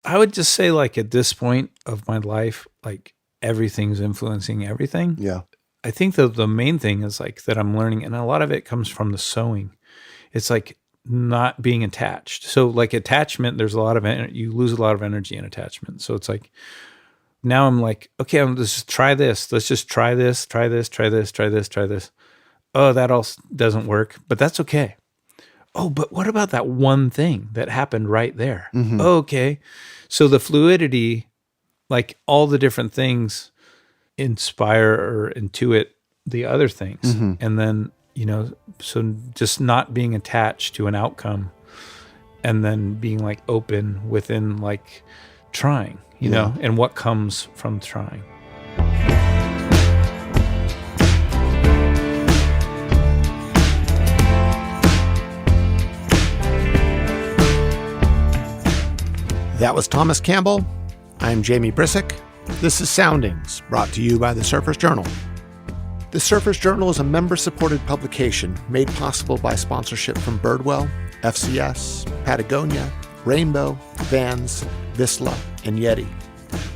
I would just say, like, at this point of my life, like, everything's influencing everything. Yeah. I think the main thing is, like, that I'm learning, and a lot of it comes from the sewing. It's like not being attached. So, like, attachment, there's a lot of you lose a lot of energy in attachment. So it's like, now I'm like, okay, let's just try this. Let's just try this, try this, try this, try this, try this. Oh, that all doesn't work, but that's okay. Oh, but what about that one thing that happened right there? Mm-hmm. Okay. So the fluidity, like all the different things inspire or intuit the other things. Mm-hmm. And then, so just not being attached to an outcome and then being like open within like trying, you know, and what comes from trying. That was Thomas Campbell. I'm Jamie Brisick. This is Soundings, brought to you by the Surfers Journal. The Surfers Journal is a member-supported publication made possible by sponsorship from Birdwell, FCS, Patagonia, Rainbow, Vans, Vissla, and Yeti.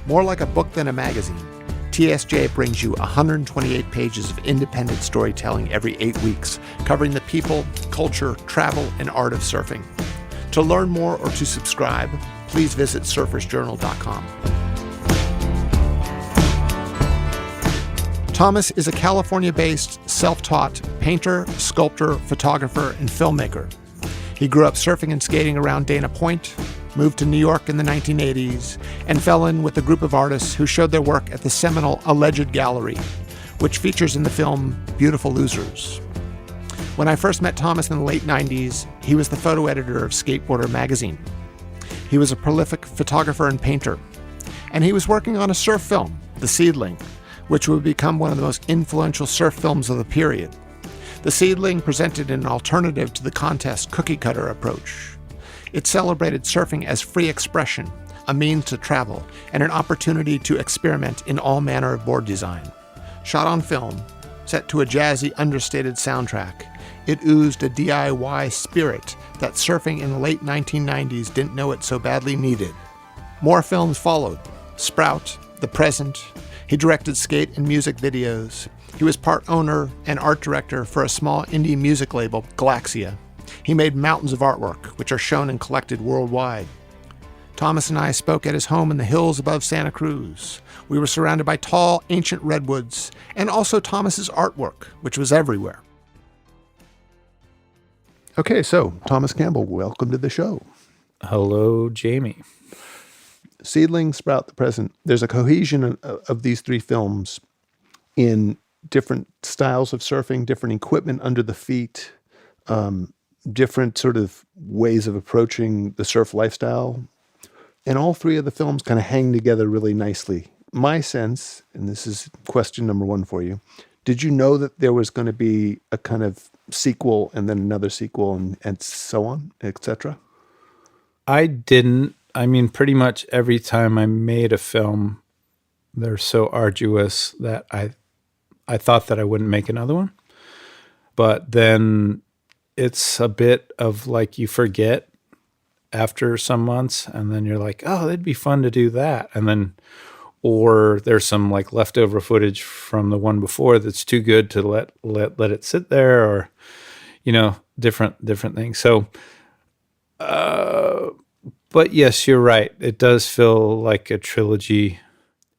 More like a book than a magazine, TSJ brings you 128 pages of independent storytelling every 8 weeks, covering the people, culture, travel, and art of surfing. To learn more or to subscribe, please visit surfersjournal.com. Thomas is a California-based, self-taught painter, sculptor, photographer, and filmmaker. He grew up surfing and skating around Dana Point, moved to New York in the 1980s, and fell in with a group of artists who showed their work at the seminal Alleged Gallery, which features in the film Beautiful Losers. When I first met Thomas in the late 90s, he was the photo editor of Skateboarder magazine. He was a prolific photographer and painter, and he was working on a surf film, The Seedling, which would become one of the most influential surf films of the period. The Seedling presented an alternative to the contest cookie-cutter approach. It celebrated surfing as free expression, a means to travel, and an opportunity to experiment in all manner of board design. Shot on film, set to a jazzy, understated soundtrack, it oozed a DIY spirit that surfing in the late 1990s didn't know it so badly needed. More films followed. Sprout, The Present. He directed skate and music videos. He was part owner and art director for a small indie music label, Galaxia. He made mountains of artwork, which are shown and collected worldwide. Thomas and I spoke at his home in the hills above Santa Cruz. We were surrounded by tall, ancient redwoods, and also Thomas's artwork, which was everywhere. Okay, so Thomas Campbell, welcome to the show. Hello, Jamie. Seedling, Sprout, The Present. There's a cohesion of these three films in different styles of surfing, different equipment under the feet, different sort of ways of approaching the surf lifestyle. And all three of the films kind of hang together really nicely. My sense, and this is question number one for you, did you know that there was going to be a kind of sequel and then another sequel and so on, etc.? I didn't. I mean, pretty much every time I made a film, they're so arduous that I thought that I wouldn't make another one. But then it's a bit of like you forget after some months, and then you're like, oh, it'd be fun to do that. And then, or there's some like leftover footage from the one before that's too good to let it sit there, or, you know, different things. So, but yes, you're right. It does feel like a trilogy,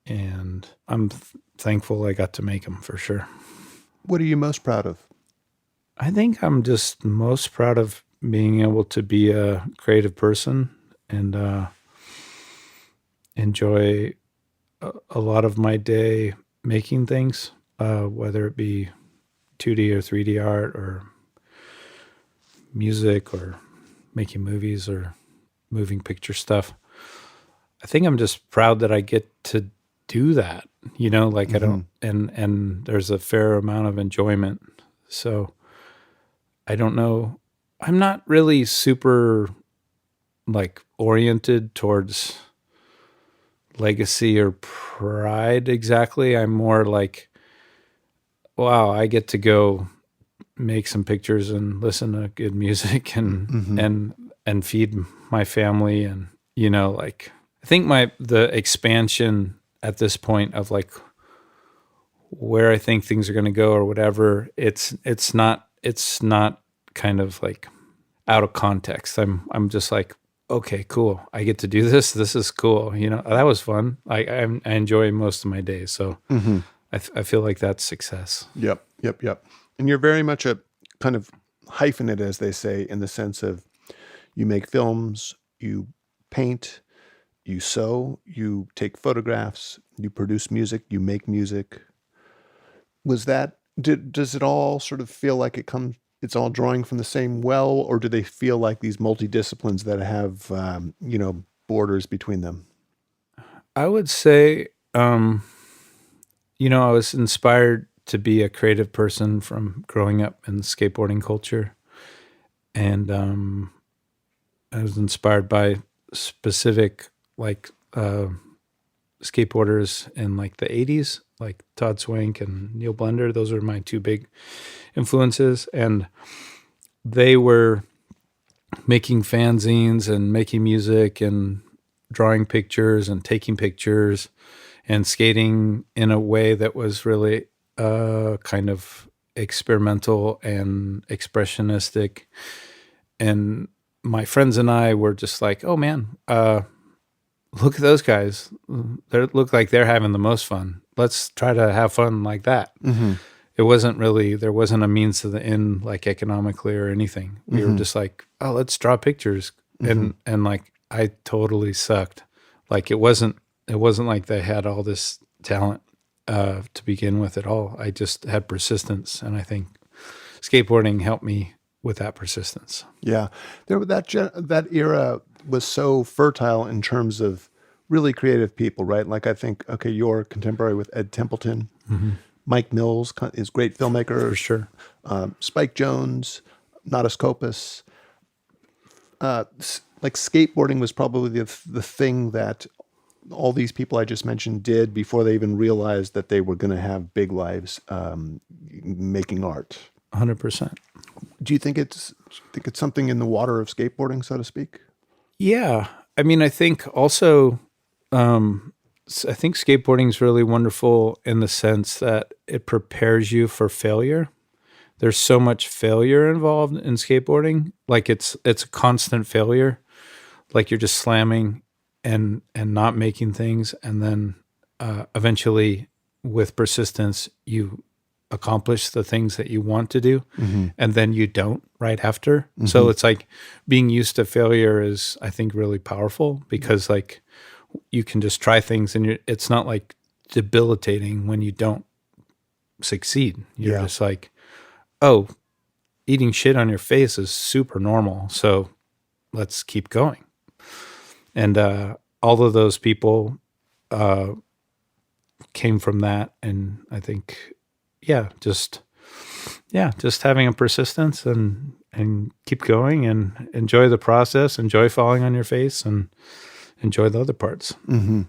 and I'm thankful I got to make them for sure. What are you most proud of? I think I'm just most proud of being able to be a creative person and enjoy a lot of my day making things, whether it be 2D or 3D art or music or making movies or moving picture stuff. I think I'm just proud that I get to do that, you know, like I don't, and there's a fair amount of enjoyment. So I don't know. I'm not really super like oriented towards legacy or pride exactly. I'm more like, wow, I get to go make some pictures and listen to good music and feed my family, and, you know, like think the expansion at this point of like where I think things are going to go or whatever, it's not kind of like out of context. I'm just like, okay, cool. I get to do this. This is cool. That was fun. I enjoy most of my days. So I feel like that's success. Yep. And you're very much a kind of hyphenate, as they say, in the sense of you make films, you paint, you sew, you take photographs, you produce music, you make music. Does it all sort of feel like it's all drawing from the same well, or do they feel like these multidisciplines that have, borders between them? I would say, I was inspired to be a creative person from growing up in the skateboarding culture. And I was inspired by specific like skateboarders in like the 80s, like Todd Swank and Neil Blender. Those are my two big influences. And they were making fanzines and making music and drawing pictures and taking pictures and skating in a way that was really kind of experimental and expressionistic. And my friends and I were just like, oh man, look at those guys. They look like they're having the most fun. Let's try to have fun like that. Mm-hmm. There wasn't a means to the end, like economically or anything. We were just like, oh, let's draw pictures. And like, I totally sucked. Like it wasn't like they had all this talent to begin with at all. I just had persistence. And I think skateboarding helped me with that persistence. Yeah. That era was so fertile in terms of really creative people, right? Like I think, okay, you're contemporary with Ed Templeton. Mm-hmm. Mike Mills is a great filmmaker. For sure. Spike Jonze, Notoskopis. Like skateboarding was probably the thing that all these people I just mentioned did before they even realized that they were going to have big lives making art. 100%. Do you think it's something in the water of skateboarding, so to speak? Yeah. I mean, I think also, I think skateboarding is really wonderful in the sense that it prepares you for failure. There's so much failure involved in skateboarding. Like it's a constant failure. Like you're just slamming and not making things. And then eventually with persistence, you accomplish the things that you want to do, and then you don't right after. Mm-hmm. So it's like being used to failure is, I think, really powerful because like you can just try things and it's not like debilitating when you don't succeed. You're just like, oh, eating shit on your face is super normal. So let's keep going. And all of those people came from that. And I think, just having a persistence and keep going and enjoy the process, enjoy falling on your face and enjoy the other parts. Mm-hmm.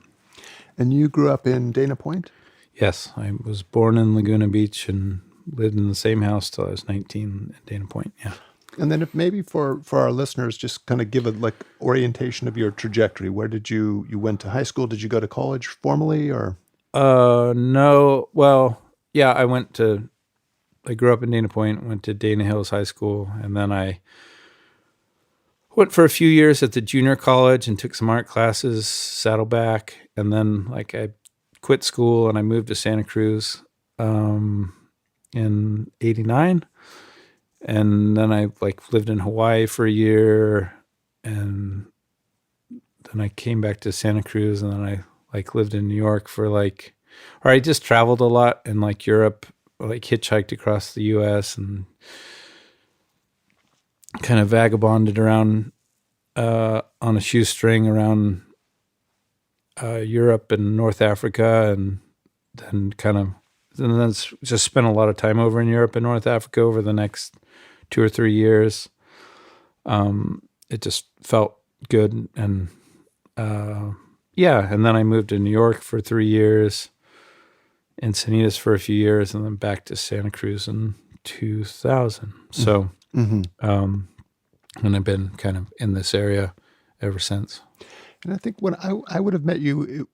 And you grew up in Dana Point? Yes, I was born in Laguna Beach and lived in the same house till I was 19 in Dana Point. Yeah. And then if maybe for our listeners, just kind of give a like orientation of your trajectory. Where did you went to high school? Did you go to college formally or? No. Well, yeah, I grew up in Dana Point, went to Dana Hills High School, and then I went for a few years at the junior college and took some art classes, Saddleback, and then like I quit school and I moved to Santa Cruz in 89. And then I like lived in Hawaii for a year, and then I came back to Santa Cruz, and then I like lived in New York or I just traveled a lot in like Europe, like hitchhiked across the US and kind of vagabonded around on a shoestring around Europe and North Africa, and then just spent a lot of time over in Europe and North Africa over the next 2 or 3 years. It just felt good. And and then I moved to New York for 3 years, Encinitas for a few years, and then back to Santa Cruz in 2000. So, and I've been kind of in this area ever since. And I think when I would have met you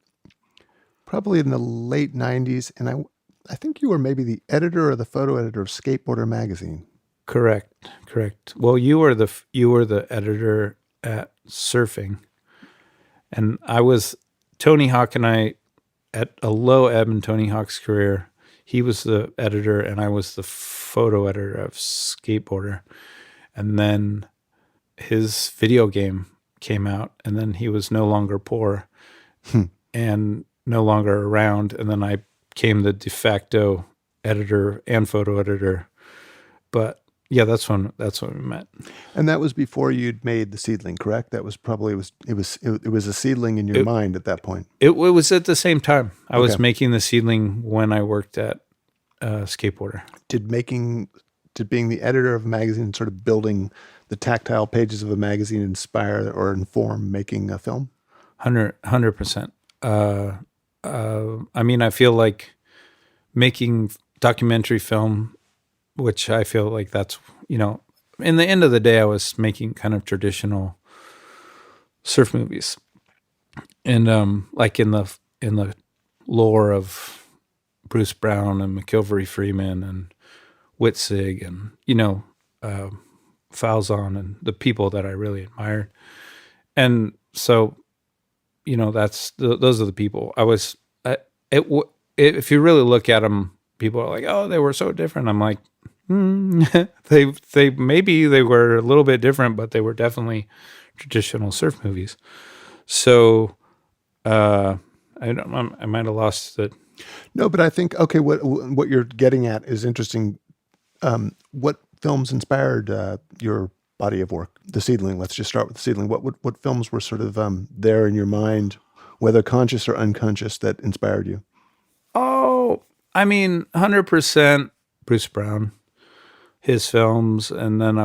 probably in the late 90s, and I think you were maybe the editor or the photo editor of Skateboarder magazine. Correct. Well, you were the editor at Surfing, and I was Tony Hawk and I at a low ebb in Tony Hawk's career. He was the editor, and I was the photo editor of Skateboarder. And then his video game came out, and then he was no longer poor and no longer around. And then I became the de facto editor and photo editor. But yeah, that's when we met. And that was before you'd made the Seedling, correct? That was probably it was a Seedling in your mind at that point. It was at the same time. I was making the Seedling when I worked at Skateboarder. Did being the editor of a magazine, sort of building the tactile pages of a magazine, inspire or inform making a film? 100%. I mean, I feel like making documentary film, which I feel like that's, in the end of the day, I was making kind of traditional surf movies. And like in the lore of Bruce Brown and McIlvery Freeman and Witzig and, Falzon and the people that I really admired. And so, those are the people. If you really look at them, people are like, oh, they were so different. I'm like, they maybe they were a little bit different, but they were definitely traditional surf movies. So, I might have lost it. No, but I think, okay, what you're getting at is interesting. What films inspired your body of work? The Seedling. Let's just start with the Seedling. What films were sort of there in your mind, whether conscious or unconscious, that inspired you? Oh, I mean, 100% Bruce Brown, his films, and then I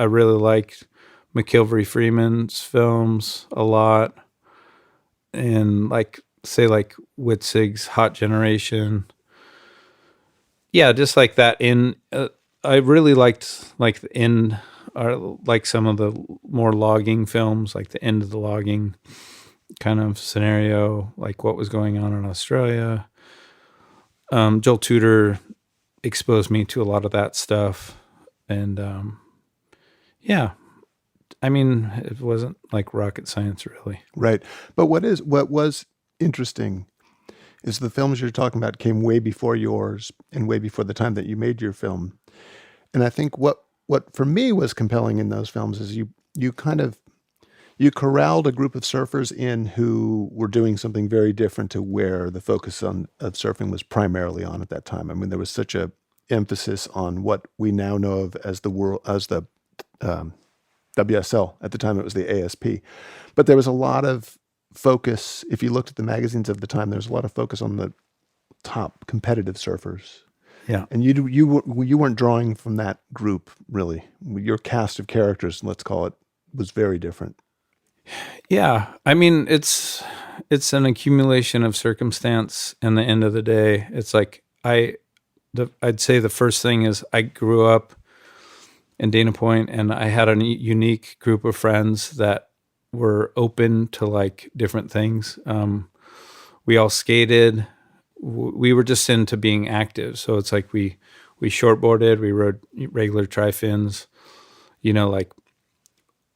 really liked McIlvery Freeman's films a lot, and like Witzig's Hot Generation. Yeah, just like that. I really liked like the end, or like some of the more logging films, like the end of the logging kind of scenario, like what was going on in Australia. Joel Tudor exposed me to a lot of that stuff, and yeah, I mean, it wasn't like rocket science, really. Right, but what was interesting is the films you're talking about came way before yours and way before the time that you made your film. And I think what for me was compelling in those films is you corralled a group of surfers in who were doing something very different to where the focus of surfing was primarily on at that time. I mean, there was such a emphasis on what we now know of as the WSL. At the time, it was the ASP. But there was a lot of focus. If you looked at the magazines of the time, there was a lot of focus on the top competitive surfers. Yeah. And you weren't drawing from that group, really. Your cast of characters, let's call it, was very different. Yeah. I mean, it's an accumulation of circumstance. In the end of the day, it's like I'd say the first thing is I grew up in Dana Point, and I had a unique group of friends that were open to like different things. We all skated. We were just into being active. So it's like we shortboarded, we rode regular tri-fins, like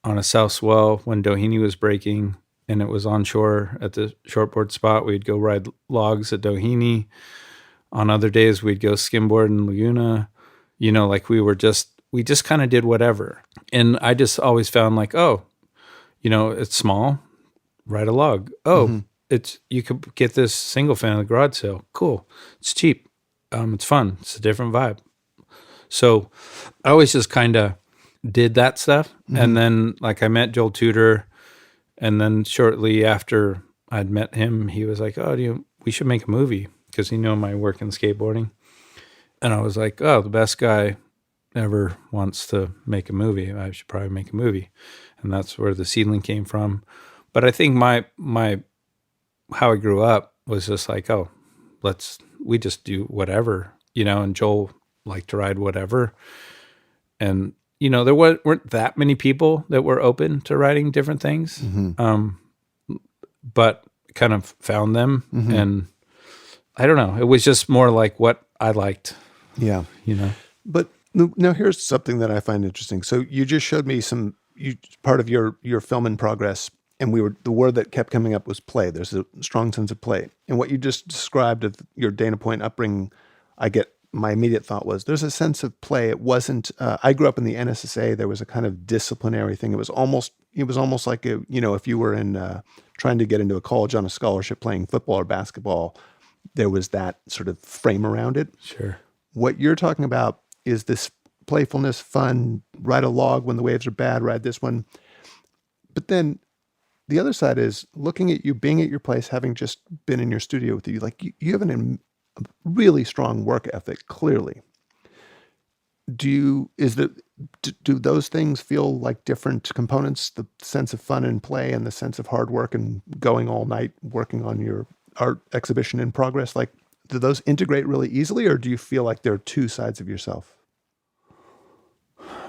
on a south swell when Doheny was breaking and it was onshore at the shortboard spot. We'd go ride logs at Doheny. On other days, we'd go skimboard in Laguna. Like we just kind of did whatever. And I just always found like, oh, it's small, ride a log. Oh, you could get this single fan at the garage sale. Cool. It's cheap. It's fun. It's a different vibe. So I always just kind of did that stuff. Mm-hmm. And then like I met Joel Tudor, and then shortly after I'd met him, he was like, oh, we should make a movie, because he knew my work in skateboarding. And I was like, oh, the best guy ever wants to make a movie. I should probably make a movie. And that's where the Seedling came from. But I think my how I grew up was just like, oh, we just do whatever, and Joel liked to ride whatever. And, there weren't that many people that were open to riding different things. Mm-hmm. but kind of found them. And I don't know. It was just more like what I liked. Yeah. You know? But now here's something that I find interesting. So you just showed me part of your film in progress, and the word that kept coming up was play. There's a strong sense of play. And what you just described of your Dana Point upbringing, my immediate thought was there's a sense of play. It wasn't, I grew up in the NSSA. There was a kind of disciplinary thing. It was almost like, if you were trying to get into a college on a scholarship playing football or basketball, there was that sort of frame around it. Sure. What you're talking about is this playfulness, fun, ride a log when the waves are bad, ride this one. But then the other side is looking at you, being at your place, having just been in your studio with you, like you have a really strong work ethic, clearly. Do those things feel like different components, the sense of fun and play and the sense of hard work and going all night working on your art exhibition in progress? Like, do those integrate really easily, or do you feel like there are two sides of yourself?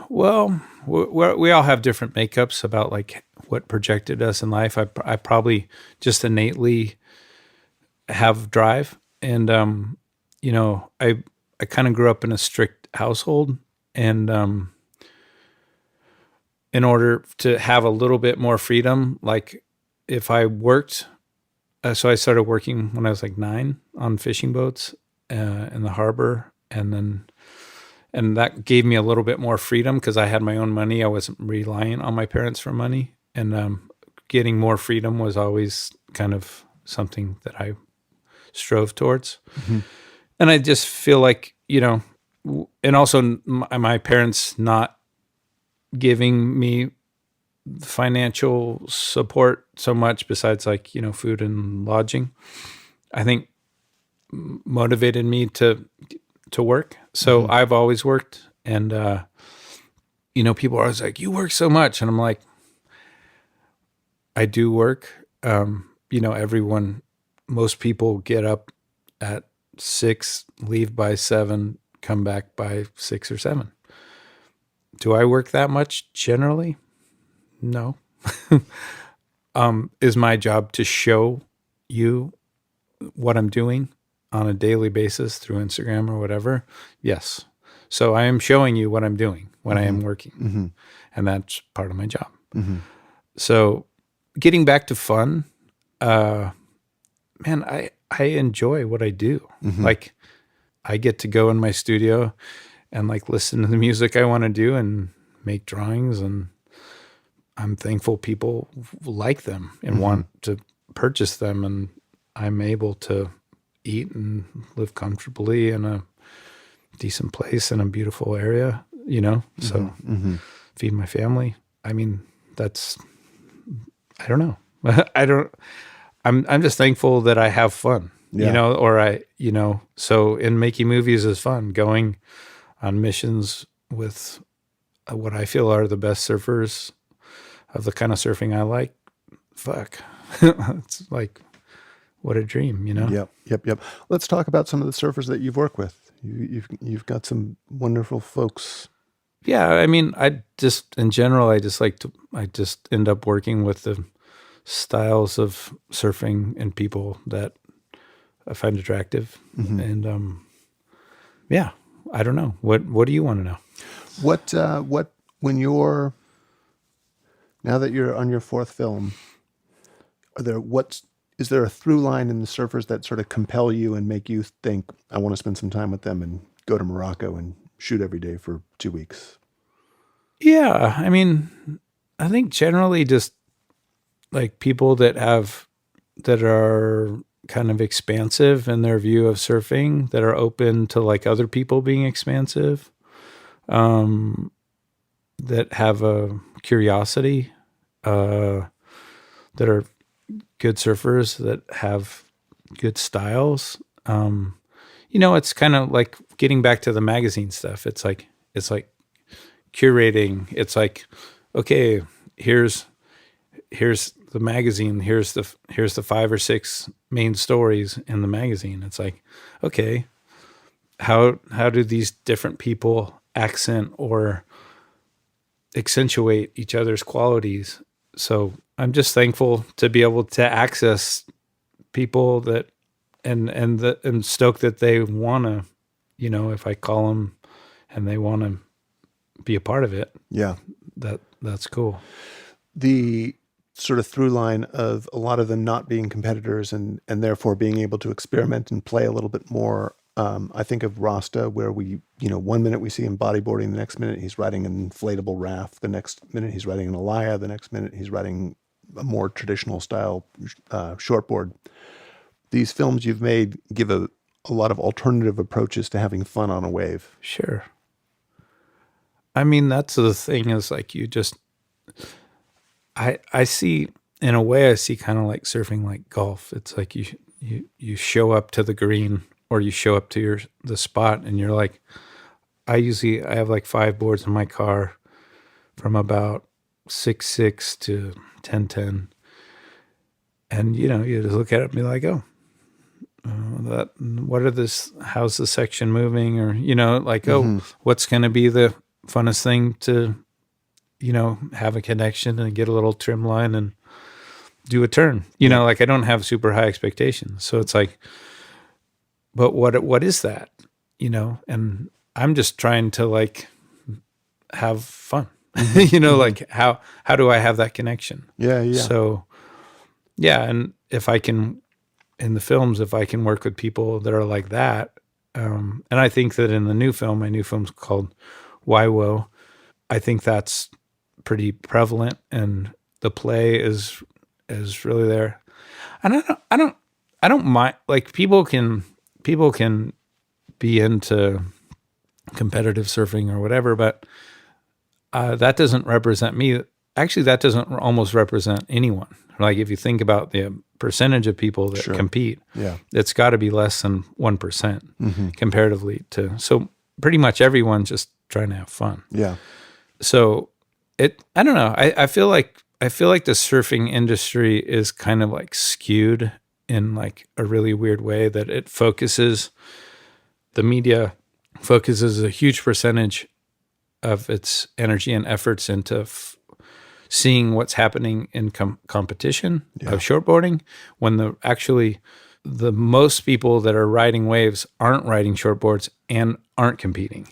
Well, we all have different makeups about like what projected us in life. I probably just innately have drive, and I kind of grew up in a strict household, and in order to have a little bit more freedom, like if I worked, so I started working when I was like 9 on fishing boats in the harbor, and that gave me a little bit more freedom because I had my own money. I wasn't relying on my parents for money, and getting more freedom was always kind of something that I strove towards. And I just feel like, and also my parents not giving me financial support so much besides like, food and lodging, I think motivated me to work. So I've always worked, and people are always like, you work so much, and I'm like, I do work. Most people get up at 6, leave by 7, come back by 6 or 7. Do I work that much generally? No. Is my job to show you what I'm doing on a daily basis through Instagram or whatever? Yes. So I am showing you what I'm doing when I am working, and that's part of my job. So getting back to fun, man, I enjoy what I do. Like, I get to go in my studio and like listen to the music I want to do and make drawings, and I'm thankful people like them and want to purchase them, and I'm able to eat and live comfortably in a decent place in a beautiful area, so feed my family. I mean, I don't know. I'm just thankful that I have fun, so in making movies is fun, going on missions with what I feel are the best surfers of the kind of surfing I like. Fuck. It's like, what a dream, Yep. Let's talk about some of the surfers that you've worked with. You've got some wonderful folks. Yeah. I mean, I just end up working with the styles of surfing and people that I find attractive. And, I don't know. What do you want to know? Now that you're on your 4th film, is there a through line in the surfers that sort of compel you and make you think, I want to spend some time with them and go to Morocco and shoot every day for 2 weeks? Yeah. I mean, I think generally just like people that are kind of expansive in their view of surfing, that are open to like other people being expansive, that have a curiosity, that are good surfers, that have good styles. It's kind of like getting back to the magazine stuff. It's like curating. It's like, okay, here's the magazine. Here's the 5 or 6 main stories in the magazine. It's like, okay, how do these different people accent or accentuate each other's qualities? So I'm just thankful to be able to access people that and stoked that they want to, if I call them and they want to be a part of it. Yeah. That's cool. The sort of through line of a lot of them not being competitors and therefore being able to experiment and play a little bit more. I think of Rasta, where we, 1 minute we see him bodyboarding, the next minute he's riding an inflatable raft, the next minute he's riding an alaya, the next minute he's riding a more traditional style shortboard. These films you've made give a lot of alternative approaches to having fun on a wave. Sure. I mean, that's the thing is like I see, in a way, I see kind of like surfing like golf. It's like you show up to the green or you show up to the spot and you're like, I have like 5 boards in my car from about 6'6" to 10'10". And, you just look at it and be like, oh, how's the section moving? Or, like, oh, what's going to be the funnest thing to, have a connection and get a little trim line and do a turn. Like I don't have super high expectations. So it's like, but what is that? And I'm just trying to like have fun. Like how do I have that connection? Yeah. So yeah, and if I can in the films, if I can work with people that are like that, and I think that in the new film, my new film's called Waiwo, I think that's pretty prevalent, and the play is really there. And I don't mind, like people can be into competitive surfing or whatever, but that doesn't represent me. Actually, that doesn't almost represent anyone. Like if you think about the percentage of people that compete, it's got to be less than 1% comparatively to. So pretty much everyone's just trying to have fun. Yeah. So I don't know. I feel like the surfing industry is kind of like skewed in like a really weird way, that the media focuses a huge percentage of its energy and efforts into seeing what's happening in competition of shortboarding, when the most people that are riding waves aren't riding shortboards and aren't competing.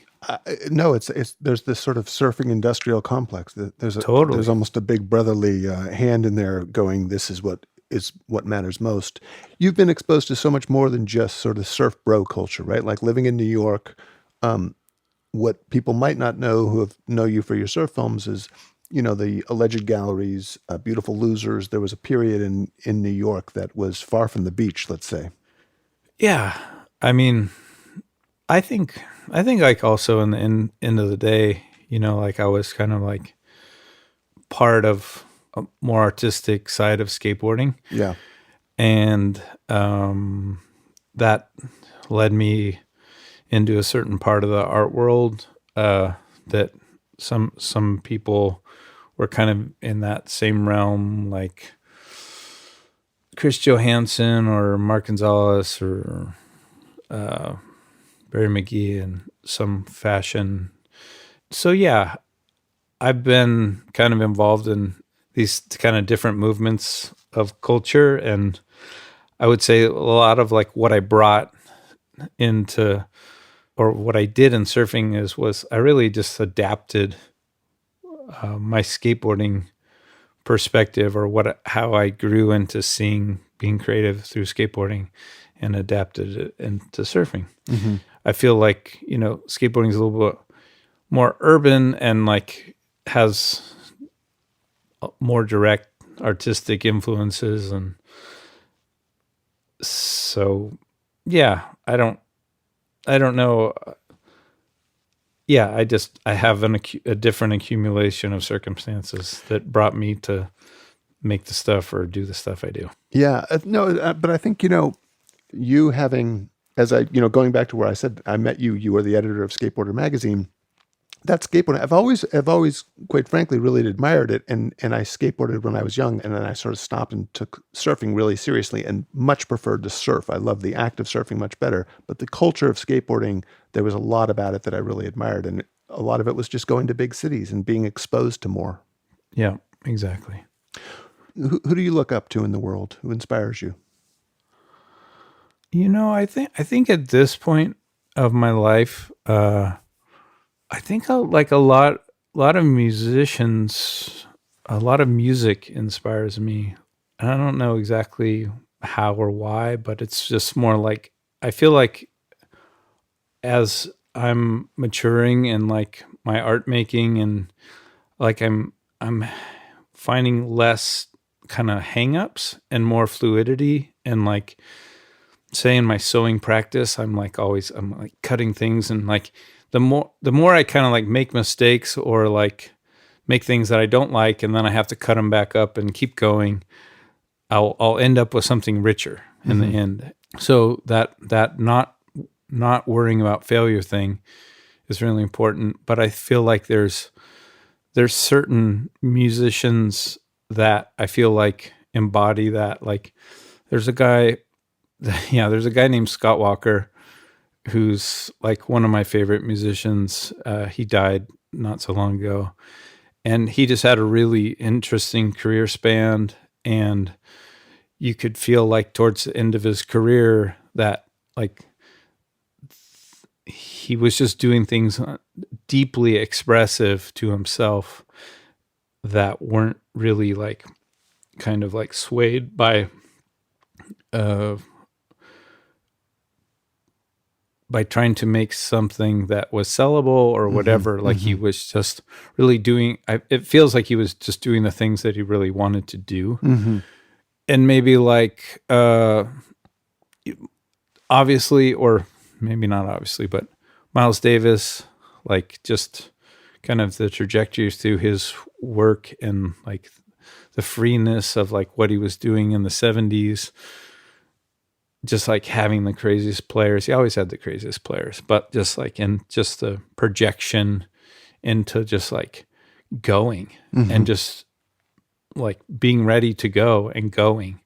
No, there's this sort of surfing industrial complex. There's almost a big brotherly hand in there going, this is what matters most. You've been exposed to so much more than just sort of surf bro culture, right? Like living in New York, what people might not know who know you for your surf films is, the alleged galleries, Beautiful Losers. There was a period in New York that was far from the beach, let's say. Yeah. I mean, I think like also in the end of the day, like I was kind of like part of a more artistic side of skateboarding. Yeah. And that led me into a certain part of the art world that some people were kind of in that same realm, like Chris Johansson or Mark Gonzalez or Barry McGee in some fashion. So yeah, I've been kind of involved in these kind of different movements of culture, and I would say a lot of like what I brought into, or what I did in surfing was I really just adapted my skateboarding perspective, or how I grew into being creative through skateboarding, and adapted it into surfing. Mm-hmm. I feel like, skateboarding is a little bit more urban and like has more direct artistic influences. And so, yeah, I don't know. Yeah, I have a different accumulation of circumstances that brought me to make the stuff or do the stuff I do. Yeah, but I think, you having, as I, going back to where I said I met you, you were the editor of Skateboarder magazine. That skateboarding, I've always, quite frankly, really admired it. And I skateboarded when I was young, and then I sort of stopped and took surfing really seriously and much preferred to surf. I love the act of surfing much better. But the culture of skateboarding, there was a lot about it that I really admired. And a lot of it was just going to big cities and being exposed to more. Yeah, exactly. Who do you look up to in the world? Who inspires you? I think at this point of my life, I think like a lot of musicians, a lot of music inspires me. And I don't know exactly how or why, but it's just more like I feel like as I'm maturing in like my art making and like I'm finding less kind of hangups and more fluidity and like say in my sewing practice I'm like cutting things and like the more I kind of like make mistakes or like make things that I don't like and then I have to cut them back up and keep going, I'll end up with something richer in the end. So that not worrying about failure thing is really important. But I feel like there's certain musicians that I feel like embody that. Like there's a guy, there's a guy named Scott Walker who's like one of my favorite musicians. He died not so long ago, and he just had a really interesting career span. And you could feel like towards the end of his career that like he was just doing things deeply expressive to himself that weren't really like kind of like swayed uh by trying to make something that was sellable or whatever. Like he was just really doing, it feels like he was just doing the things that he really wanted to do. And maybe like, obviously, or maybe not obviously, but Miles Davis, like just kind of the trajectories through his work and like the freeness of like what he was doing in the 70s, just like having the craziest players. He always had the craziest players, but just like in just the projection into just like going and just like being ready to go and going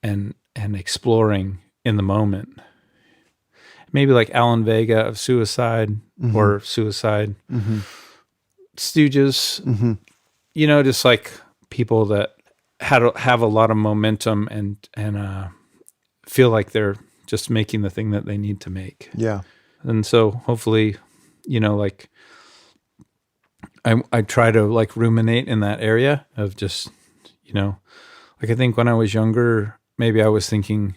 and exploring in the moment. Maybe like Alan Vega of Suicide or Suicide, Stooges, just like people that have a lot of momentum and feel like they're just making the thing that they need to make. Yeah. And so hopefully, like I try to like ruminate in that area of just, like I think when I was younger, maybe I was thinking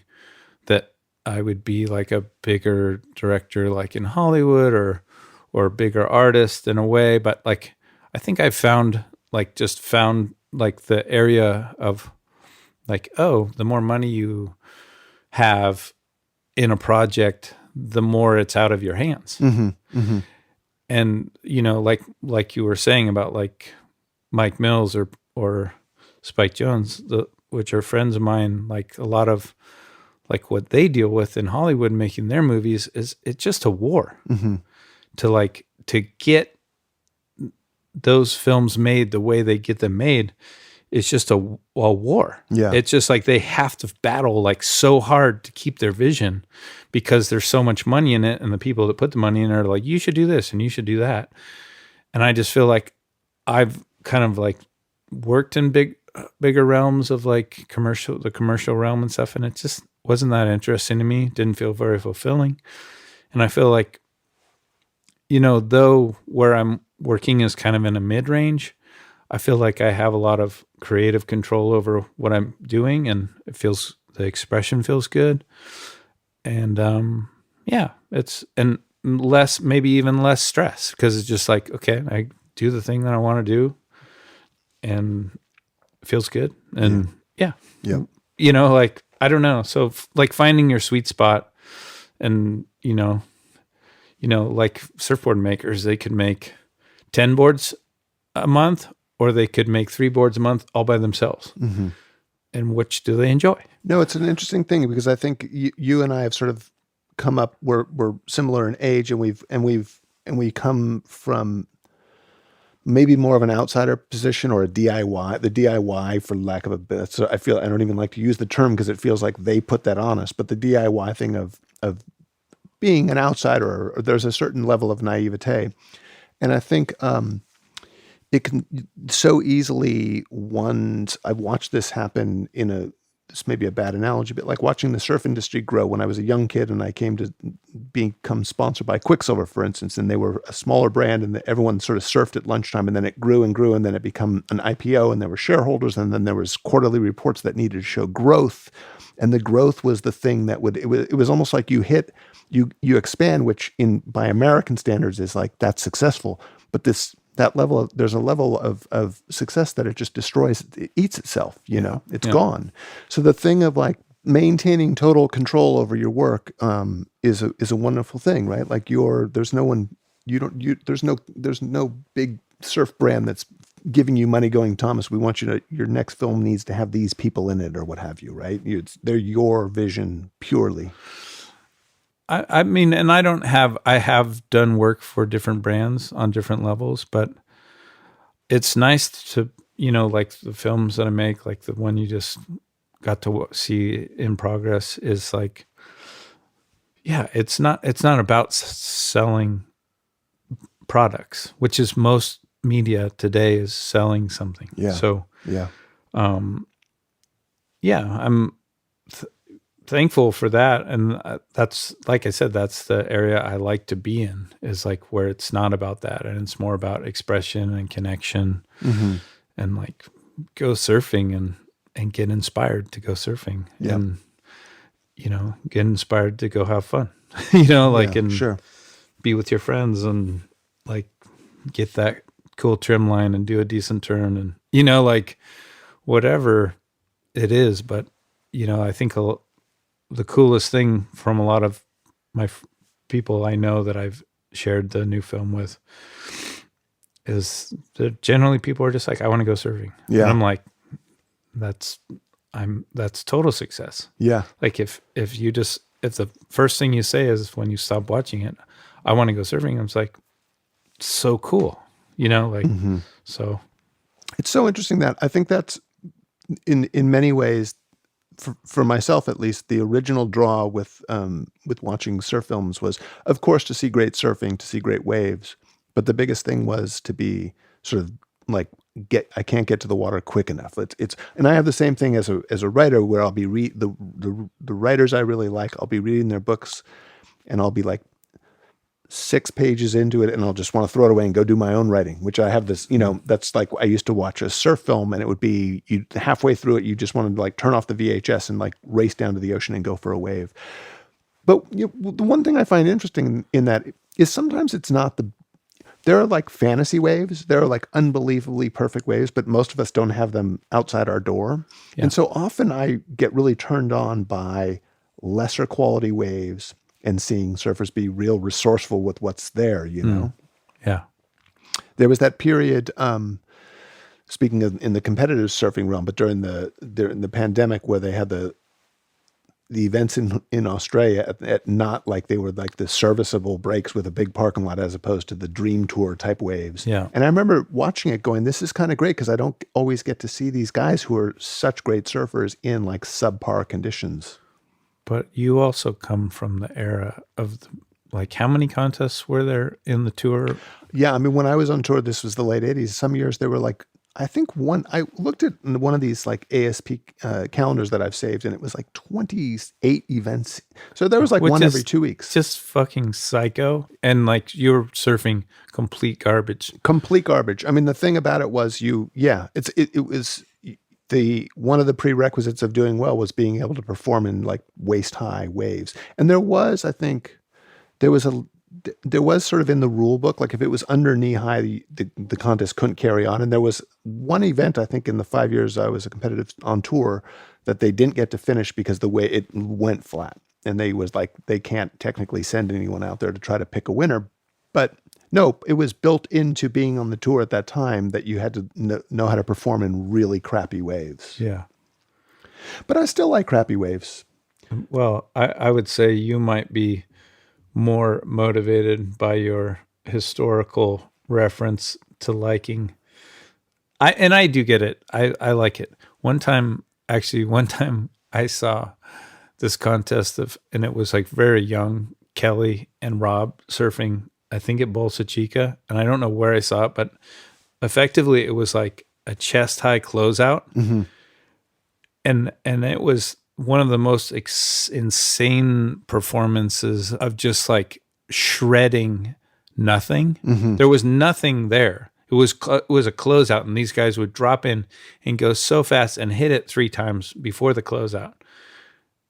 that I would be like a bigger director, like in Hollywood or a bigger artist in a way. But like, I think I found like the area of like, oh, the more money you have in a project, the more it's out of your hands. And, like you were saying about like Mike Mills or Spike Jones, which are friends of mine, like a lot of like what they deal with in Hollywood making their movies is it's just a war to get those films made the way they get them made. It's just a war. Yeah. It's just like they have to battle like so hard to keep their vision because there's so much money in it. And the people that put the money in are like, you should do this and you should do that. And I just feel like I've kind of like worked in bigger realms of like the commercial realm and stuff. And it just wasn't that interesting to me. Didn't feel very fulfilling. And I feel like, though where I'm working is kind of in a mid-range, I feel like I have a lot of creative control over what I'm doing, and the expression feels good. And it's maybe even less stress because it's just like, okay, I do the thing that I want to do and it feels good. And yeah. Like, I don't know. So like finding your sweet spot and, like surfboard makers, they could make 10 boards a month, or they could make 3 boards a month all by themselves. And which do they enjoy? No, it's an interesting thing because I think you and I have sort of come up. We're similar in age, and we come from maybe more of an outsider position or a DIY. The DIY, for lack of a bit. So I don't even like to use the term because it feels like they put that on us. But the DIY thing of being an outsider, or there's a certain level of naivete, and I think. it can so easily I've watched this happen this may be a bad analogy, but like watching the surf industry grow when I was a young kid and I came to become sponsored by Quicksilver, for instance, and they were a smaller brand and everyone sort of surfed at lunchtime, and then it grew and grew, and then it became an IPO, and there were shareholders, and then there was quarterly reports that needed to show growth. And the growth was the thing that it was almost like you expand, which by American standards is like, that's successful. But there's a level of success that it just destroys, it eats itself, it's gone. So the thing of like maintaining total control over your work is a wonderful thing, right? Like there's no big surf brand that's giving you money going, Thomas, we want your next film needs to have these people in it or what have you, right? They're your vision purely. I mean, and I have done work for different brands on different levels, but it's nice to, like the films that I make, like the one you just got to see in progress is like, yeah, it's not about selling products, which is most media today is selling something. Yeah. So, yeah. I'm thankful for that. And that's, like I said, that's the area I like to be in, is like where it's not about that. And it's more about expression and connection and like go surfing and get inspired to go surfing and, get inspired to go have fun, and be with your friends and like get that cool trim line and do a decent turn and, like whatever it is. But, I think the coolest thing from a lot of my people I know that I've shared the new film with is that generally people are just like, I want to go surfing. Yeah. And I'm like, that's total success. Yeah. Like if the first thing you say is when you stop watching it, I want to go surfing. I was like, so cool, so. It's so interesting that I think that's in many ways, for myself at least, the original draw with watching surf films was, of course, to see great surfing, to see great waves. But the biggest thing was to be sort of like, I can't get to the water quick enough. And I have the same thing as a writer, where I'll be the writers I really like, I'll be reading their books and I'll be like 6 pages into it and I'll just want to throw it away and go do my own writing, which I have this, that's like, I used to watch a surf film and it would be, you halfway through it, you just wanted to like turn off the VHS and like race down to the ocean and go for a wave. But the one thing I find interesting in that is sometimes it's not there are like fantasy waves. There are like unbelievably perfect waves, but most of us don't have them outside our door. Yeah. And so often I get really turned on by lesser quality waves and seeing surfers be real resourceful with what's there, Yeah. There was that period, speaking of in the competitive surfing realm, but during the pandemic where they had the events in Australia at not like they were like the serviceable breaks with a big parking lot as opposed to the dream tour type waves. Yeah. And I remember watching it going, this is kind of great because I don't always get to see these guys who are such great surfers in like subpar conditions. But you also come from the era of like, how many contests were there in the tour? Yeah. I mean, when I was on tour, this was the late 80s. Some years there were like, I looked at one of these like ASP calendars that I've saved, and it was like 28 events. So there was like one every 2 weeks. Just fucking psycho. And like you're surfing complete garbage. Complete garbage. I mean, the thing about it was it was one of the prerequisites of doing well was being able to perform in like waist high waves. And there was sort of in the rule book, like if it was under knee high, the contest couldn't carry on. And there was one event, I think in the 5 years I was a competitive on tour, that they didn't get to finish because the way it went flat. And they can't technically send anyone out there to try to pick a winner. But no, it was built into being on the tour at that time that you had to know how to perform in really crappy waves. Yeah. But I still like crappy waves. Well, I would say you might be more motivated by your historical reference to liking. I do get it. I like it. One time I saw this contest and it was like very young Kelly and Rob surfing, I think at Bolsa Chica, and I don't know where I saw it, but effectively it was like a chest high closeout. Mm-hmm. And it was one of the most insane performances of just like shredding nothing. Mm-hmm. There was nothing there. It was a closeout, and these guys would drop in and go so fast and hit it 3 times before the closeout.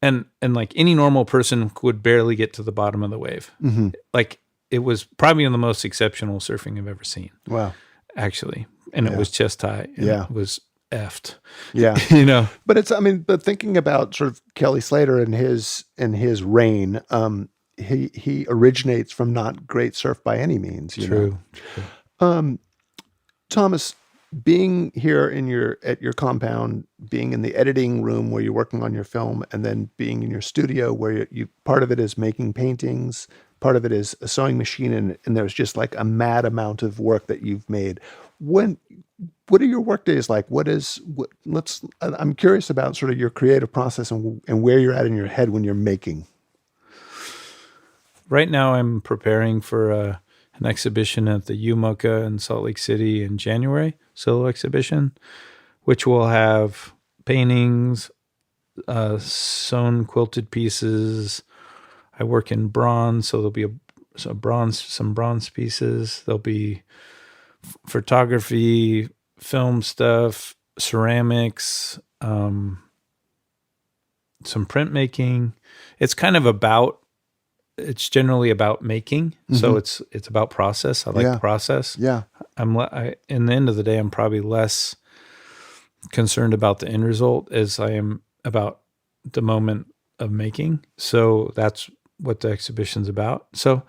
And like any normal person would barely get to the bottom of the wave. Mm-hmm. Like it was probably one of the most exceptional surfing I've ever seen. Wow. Actually. And it was chest high. And it was effed. Yeah. You know. But but thinking about sort of Kelly Slater and his reign, he originates from not great surf by any means. You know? Thomas, being here at your compound, being in the editing room where you're working on your film, and then being in your studio where you part of it is making paintings, part of it is a sewing machine, and there's just like a mad amount of work that you've made. What are your work days like? I'm curious about sort of your creative process and where you're at in your head when you're making. Right now I'm preparing for an exhibition at the UMOCA in Salt Lake City in January, solo exhibition, which will have paintings, sewn quilted pieces. I work in bronze, so there'll be some bronze pieces. There'll be photography, film stuff, ceramics, some printmaking. It's generally about making. Mm-hmm. So it's about process. I like the process. Yeah. In the end of the day, I'm probably less concerned about the end result as I am about the moment of making. So that's what the exhibition's about. So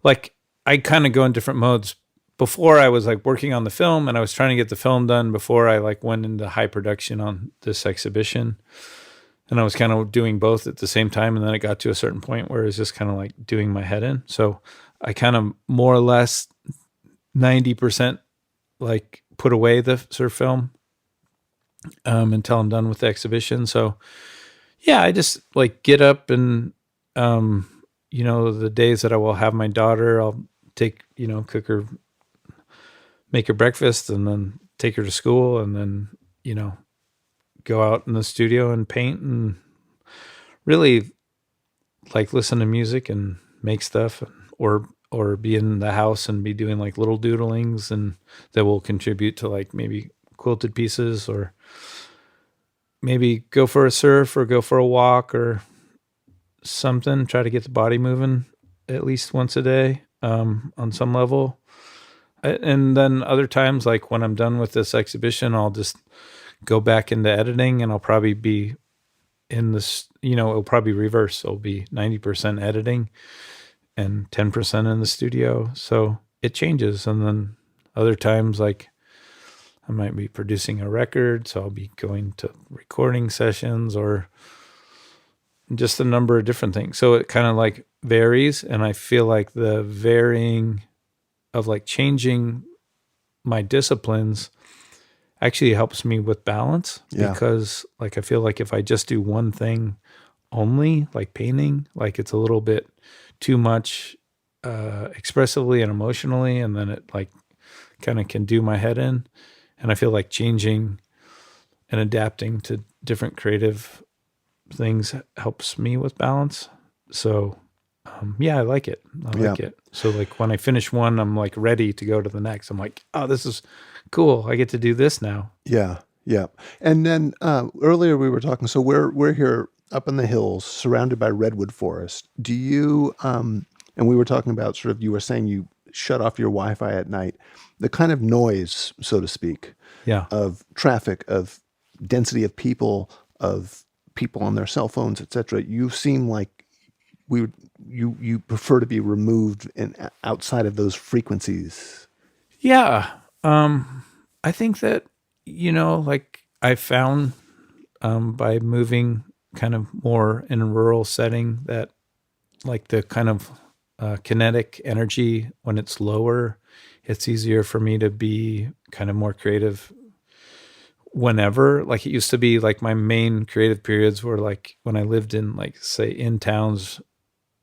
like I kind of go in different modes. Before I was like working on the film and I was trying to get the film done before I like went into high production on this exhibition. And I was kind of doing both at the same time. And then it got to a certain point where it was just kind of like doing my head in. So I kind of more or less 90% like put away the surf film until I'm done with the exhibition. So yeah, I just like get up and, the days that I will have my daughter, I'll take, cook her, make her breakfast and then take her to school and then, go out in the studio and paint and really like listen to music and make stuff or be in the house and be doing like little doodlings and that will contribute to like maybe quilted pieces or maybe go for a surf or go for a walk or something, try to get the body moving at least once a day on some level. And then other times, like when I'm done with this exhibition, I'll just go back into editing and I'll probably be in this, it'll probably reverse. It'll be 90% editing and 10% in the studio. So it changes. And then other times, like I might be producing a record. So I'll be going to recording sessions or just a number of different things. So it kind of like varies. And I feel like the varying of like changing my disciplines actually helps me with balance because like I feel like if I just do one thing only, like painting, like it's a little bit too much expressively and emotionally, and then it like kind of can do my head in. And I feel like changing and adapting to different creative things helps me with balance. So I like it. I like it. So like when I finish one, I'm like ready to go to the next. I'm like, oh, this is cool. I get to do this now. Yeah. Yeah. And then earlier we were talking, so we're here up in the hills surrounded by redwood forest. Do you, and we were talking about sort of, you were saying you shut off your Wi-Fi at night, the kind of noise, so to speak, of traffic, of density of people on their cell phones, et cetera. You seem like you prefer to be removed and outside of those frequencies. Yeah. I think that, like I found by moving kind of more in a rural setting that like the kind of kinetic energy, when it's lower, it's easier for me to be kind of more creative whenever. Like it used to be like my main creative periods were like when I lived in like, say, in towns,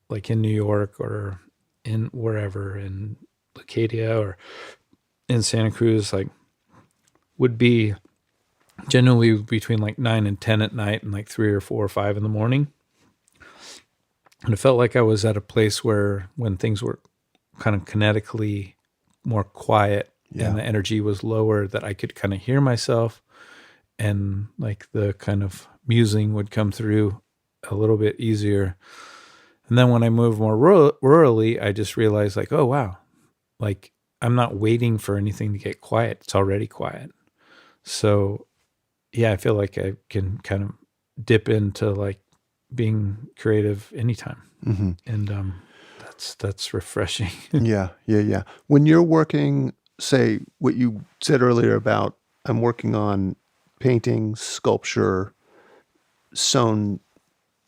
like in New York or in wherever, in Acadia or in Santa Cruz, like would be generally between like 9 and 10 at night and like 3 or 4 or 5 in the morning. And it felt like I was at a place where when things were kind of kinetically more quiet and the energy was lower, that I could kind of hear myself, and like the kind of musing would come through a little bit easier. And then when I moved more rurally, I just realized like, oh, wow, like I'm not waiting for anything to get quiet. It's already quiet. So yeah, I feel like I can kind of dip into like being creative anytime. And that's refreshing. Yeah. When you're working, say what you said earlier about I'm working on painting, sculpture, sewn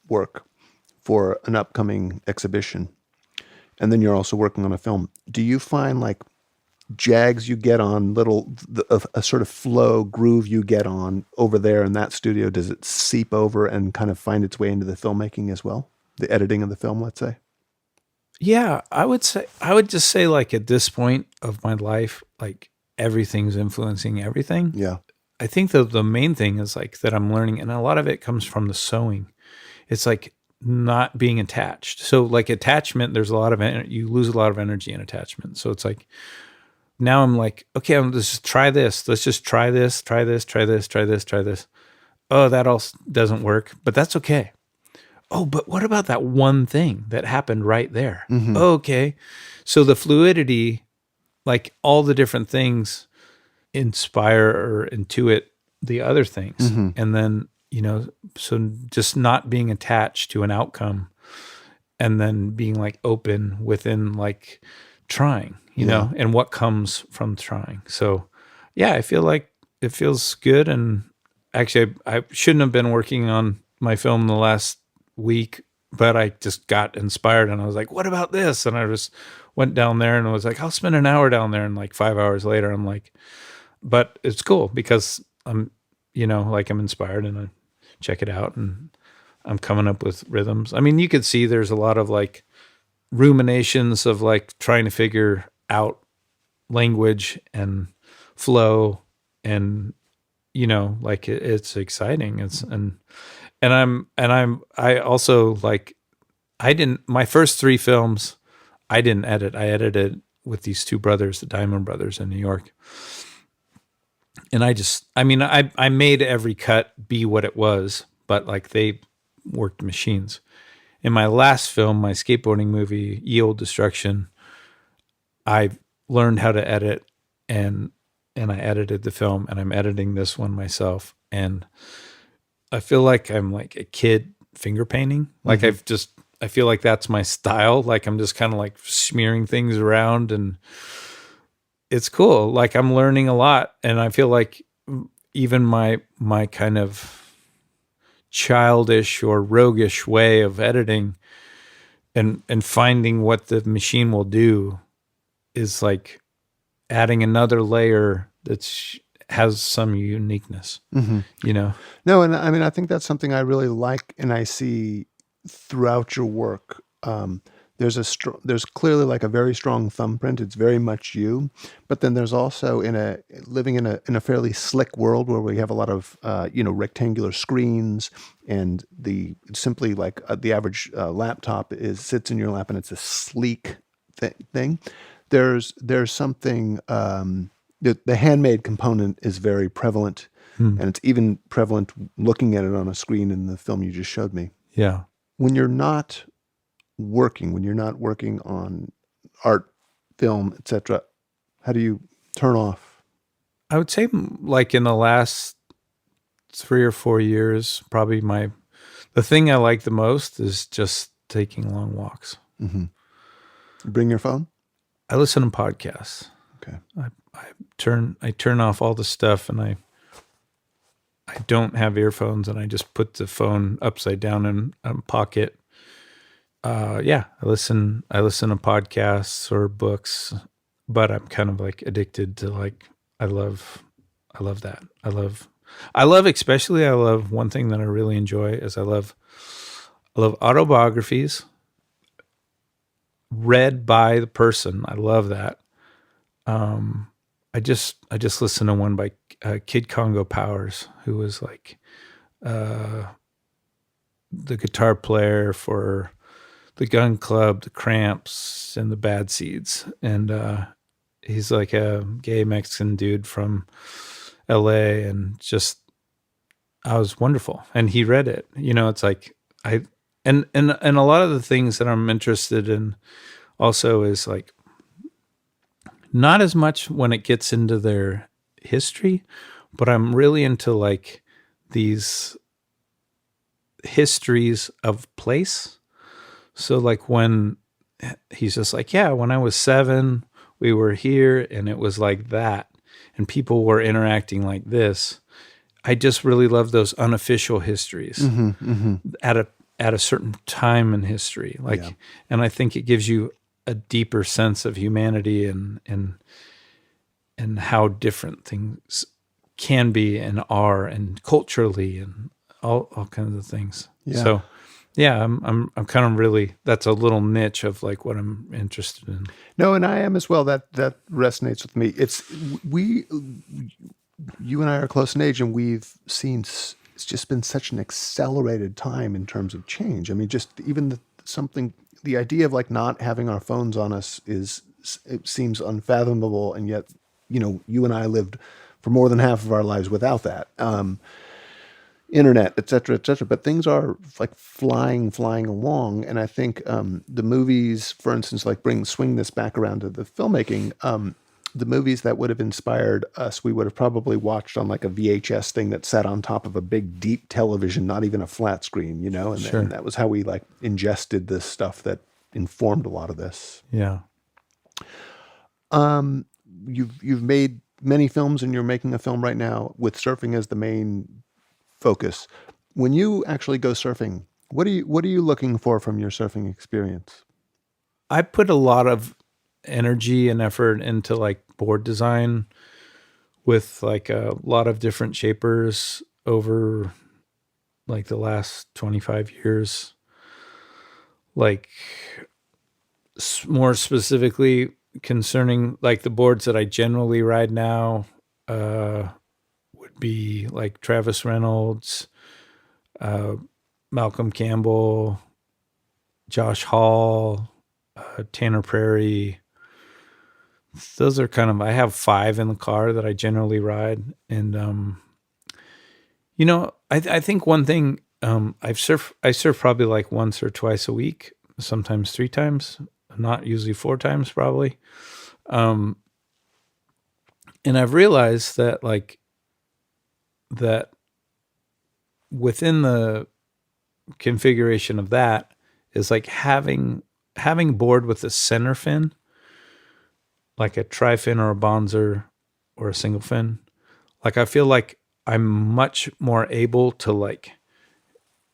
work for an upcoming exhibition, and then you're also working on a film, do you find like jags you get on, a sort of flow groove you get on over there in that studio, does it seep over and kind of find its way into the filmmaking as well? The editing of the film, let's say? Yeah, I would just say like at this point of my life, like everything's influencing everything. Yeah. I think the main thing is like that I'm learning, and a lot of it comes from the sewing. It's like not being attached. So like attachment, there's a lot of you lose a lot of energy in attachment. So it's like now I'm like, okay, let's just try this. Let's just try this, try this, try this, try this, try this. Oh, that all doesn't work, but that's okay. Oh, but what about that one thing that happened right there? Okay. So the fluidity, like all the different things inspire or intuit the other things. And then, so just not being attached to an outcome, and then being like open within like trying, you know, and what comes from trying. So yeah, I feel like it feels good. And actually I shouldn't have been working on my film the last week, but I just got inspired and I was like, what about this? And I just went down there and I was like, I'll spend an hour down there. And like 5 hours later, I'm like, but it's cool because I'm, like I'm inspired and I check it out and I'm coming up with rhythms. I mean, you could see there's a lot of like ruminations of like trying to figure out language and flow, and like it's exciting. I also like, my first 3 films I didn't edit. I edited with these 2 brothers, the Diamond Brothers in New York. And I made every cut be what it was, but like they worked machines. In my last film, my skateboarding movie, Ye Olde Destruction, I learned how to edit, and I edited the film, and I'm editing this one myself. And I feel like I'm like a kid finger painting. Like I feel like that's my style. Like I'm just kind of like smearing things around, and it's cool. Like I'm learning a lot, and I feel like even my kind of childish or roguish way of editing and finding what the machine will do is like adding another layer that has some uniqueness, No, and I mean, I think that's something I really like, and I see throughout your work. There's clearly like a very strong thumbprint. It's very much you, but then there's also living in a fairly slick world where we have a lot of rectangular screens, and the average laptop sits in your lap and it's a sleek thing. There's something the handmade component is very prevalent, and it's even prevalent looking at it on a screen in the film you just showed me. Yeah. When you're not working on art, film, etc., how do you turn off? I would say like in the last 3 or 4 years, probably the thing I like the most is just taking long walks. Bring your phone? I listen to podcasts. Okay. I turn off all the stuff, and I don't have earphones, and I just put the phone upside down in a pocket. I listen to podcasts or books, but I'm kind of like addicted to like, I love that. I love one thing that I really enjoy is I love autobiographies read by the person. I love that. I just listened to one by Kid Congo Powers, who was like the guitar player for the Gun Club, the Cramps, and the Bad Seeds, and he's like a gay Mexican dude from L.A. and just I was wonderful. And he read it. It's like and a lot of the things that I'm interested in also is like not as much when it gets into their history, but I'm really into like these histories of place. So like when he's just like, yeah, when I was 7, we were here and it was like that. And people were interacting like this. I just really love those unofficial histories at a certain time in history. And I think it gives you a deeper sense of humanity and how different things can be and are, and culturally and all kinds of things. Yeah. So yeah, I'm kind of really, that's a little niche of like what I'm interested in. No, and I am as well. That resonates with me. You and I are close in age, and we've seen, it's just been such an accelerated time in terms of change. I mean, just even the idea of like not having our phones on us it seems unfathomable. And yet, you and I lived for more than half of our lives without that. Internet, et cetera, but things are like flying along. And I think the movies, for instance, like swing this back around to the filmmaking, the movies that would have inspired us, we would have probably watched on like a VHS thing that sat on top of a big, deep television, not even a flat screen, and, Sure. and that was how we like ingested this stuff that informed a lot of this. Yeah. You've made many films, and you're making a film right now with surfing as the main focus. When you actually go surfing, what are you looking for from your surfing experience? I put a lot of energy and effort into like board design with like a lot of different shapers over like the last 25 years. Like more specifically concerning like the boards that I generally ride now, would be like Travis Reynolds, Malcolm Campbell, Josh Hall, Tanner Prairie. Those are kind of, I have 5 in the car that I generally ride. And, I think one thing, I surf probably like once or twice a week, sometimes 3 times, not usually 4 times probably. And I've realized that like, that within the configuration of that is like having board with a center fin, like a tri-fin or a bonzer or a single fin. Like I feel like I'm much more able to like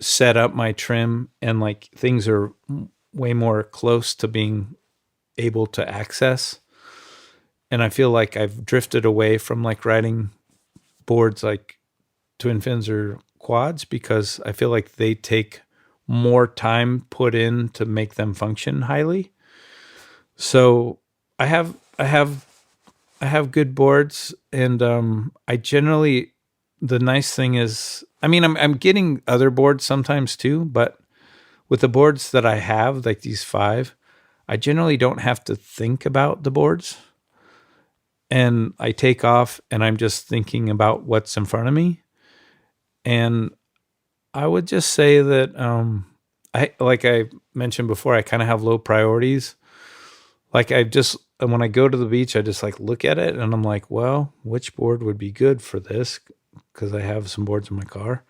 set up my trim, and like things are way more close to being able to access. And I feel like I've drifted away from like riding boards like twin fins or quads, because I feel like they take more time put in to make them function highly. So I have good boards, and I generally, the nice thing is, I mean, I'm getting other boards sometimes too, but with the boards that I have, like these 5, I generally don't have to think about the boards. And I take off and I'm just thinking about what's in front of me. And I would just say that, like I mentioned before, I kind of have low priorities. Like when I go to the beach, I just like look at it and I'm like, well, which board would be good for this? Because I have some boards in my car.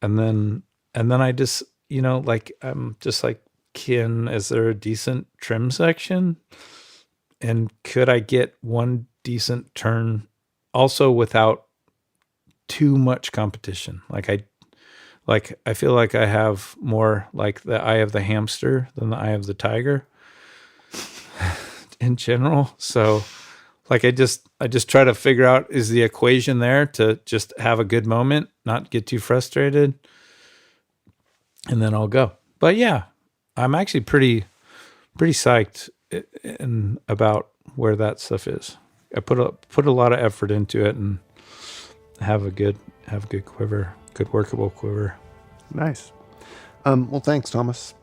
And then I just, like, I'm just like, is there a decent trim section? And could I get one decent turn also without too much competition? I feel like I have more like the eye of the hamster than the eye of the tiger in general. So like I just try to figure out, is the equation there to just have a good moment, not get too frustrated, and then I'll go. But yeah, I'm actually pretty psyched about where that stuff is. I put a lot of effort into it and have a good quiver, good workable quiver. Nice. Well, thanks, Thomas.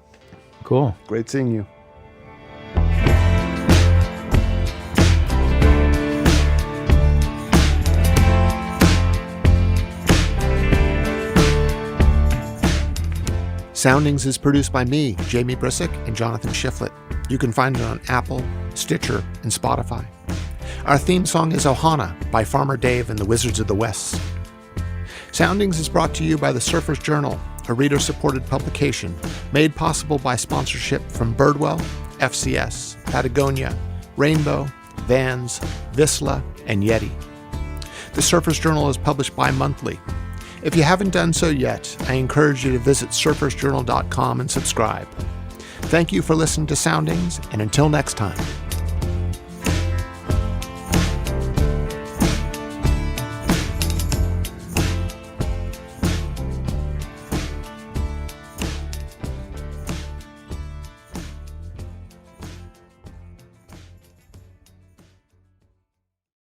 Cool. Great seeing you. Soundings is produced by me, Jamie Brisick, and Jonathan Shiflett. You can find it on Apple, Stitcher, and Spotify. Our theme song is Ohana by Farmer Dave and the Wizards of the West. Soundings is brought to you by the Surfer's Journal, a reader-supported publication made possible by sponsorship from Birdwell, FCS, Patagonia, Rainbow, Vans, Vissla, and Yeti. The Surfer's Journal is published bi-monthly. If you haven't done so yet, I encourage you to visit surfersjournal.com and subscribe. Thank you for listening to Soundings, and until next time.